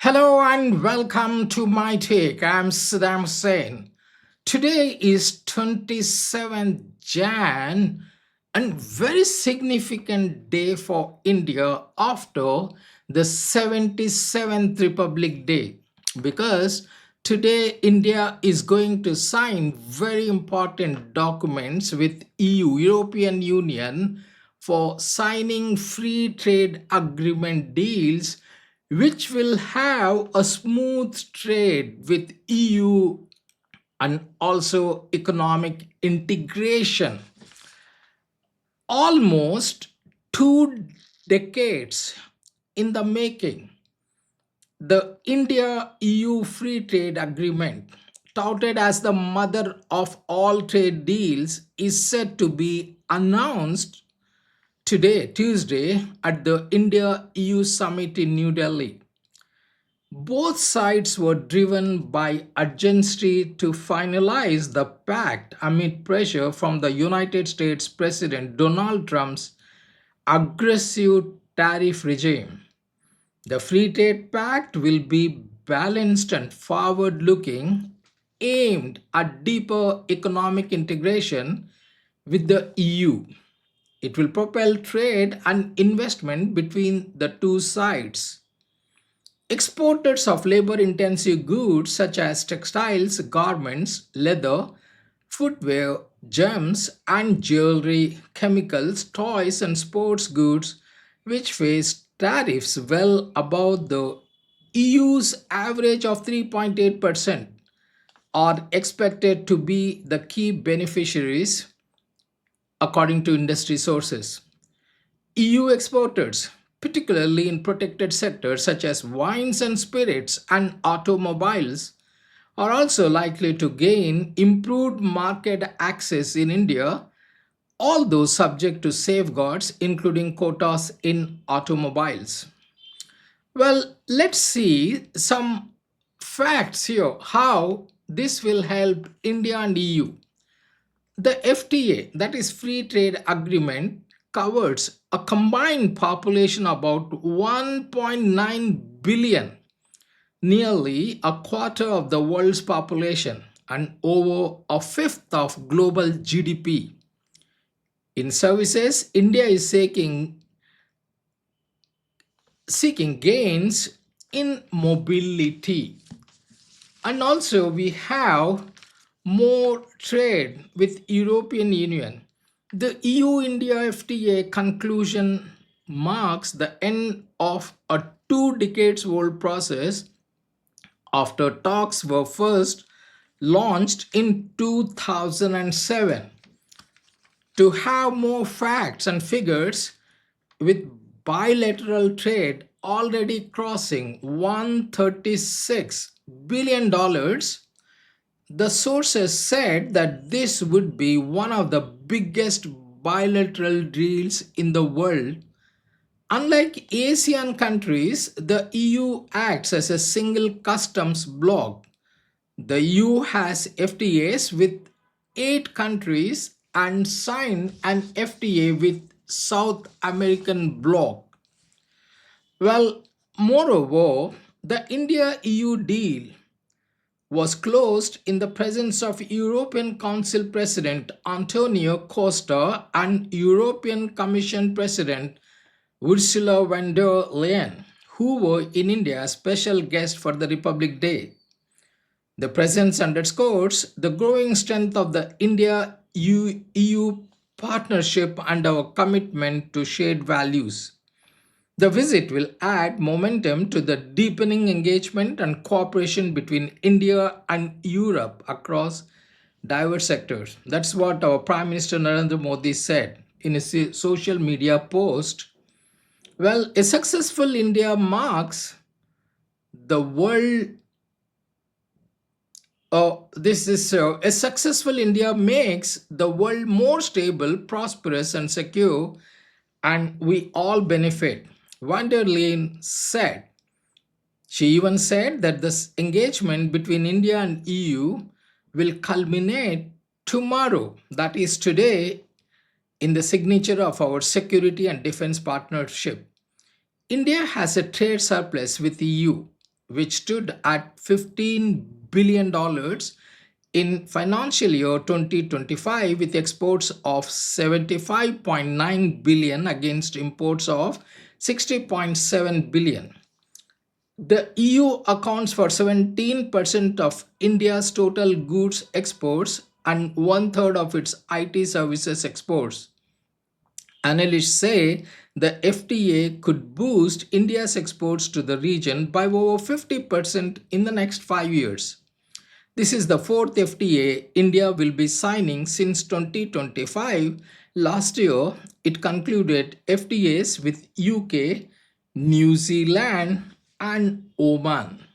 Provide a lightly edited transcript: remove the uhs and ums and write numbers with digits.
Hello and welcome to my take. I'm Saddam Hussein. Today is 27th Jan and very significant day for India after the 77th Republic Day because today India is going to sign very important documents with European Union for signing free trade agreement deals which will have a smooth trade with EU and also economic integration. Almost 2 decades in the making, the India EU Free Trade Agreement, touted as the mother of all trade deals, is said to be announced today, Tuesday, at the India EU Summit in New Delhi. Both sides were driven by urgency to finalize the pact amid pressure from the United States President Donald Trump's aggressive tariff regime. The Free Trade Pact will be balanced and forward looking, aimed at deeper economic integration with the EU. It will propel trade and investment between the two sides. Exporters of labor intensive goods such as textiles, garments, leather, footwear, gems, and jewelry, chemicals, toys, and sports goods, which face tariffs well above the EU's average of 3.8%, are expected to be the key beneficiaries, according to industry sources. EU exporters, particularly in protected sectors such as wines and spirits and automobiles, are also likely to gain improved market access in India, although subject to safeguards, including quotas in automobiles. Well, let's see some facts here how this will help India and EU. The FTA, that is Free Trade Agreement, covers a combined population about 1.9 billion, nearly a quarter of the world's population and over a fifth of global GDP. In services, India is seeking gains in mobility. And also we have more trade with European Union. The EU India FTA conclusion marks the end of a 2 decades old process after talks were first launched in 2007. To have more facts and figures, with bilateral trade already crossing $136 billion, the sources said that this would be one of the biggest bilateral deals in the world. Unlike Asian countries, the EU acts as a single customs bloc. The EU has FTAs with 8 countries and signed an FTA with South American bloc. Well, moreover, the India EU deal was closed in the presence of European Council President Antonio Costa and European Commission President Ursula von der Leyen, who were in India as special guests for the Republic Day. The presence underscores the growing strength of the India EU partnership and our commitment to shared values. The visit will add momentum to the deepening engagement and cooperation between India and Europe across diverse sectors. That's what our Prime Minister Narendra Modi said in a social media post. Well, a successful India marks the world. This is a successful India makes the world more stable, prosperous, and secure, and we all benefit. Van der Leyen said. She even said that this engagement between India and EU will culminate tomorrow, that is today, in the signature of our security and defense partnership. India has a trade surplus with EU. which stood at $15 billion in financial year 2025, with exports of 75.9 billion against imports of 60.7 billion. The EU accounts for 17% of India's total goods exports and one third of its IT services exports. Analysts say the FTA could boost India's exports to the region by over 50% in the next 5 years. This is the fourth FTA India will be signing since 2025. Last year, it concluded FTAs with UK, New Zealand, and Oman.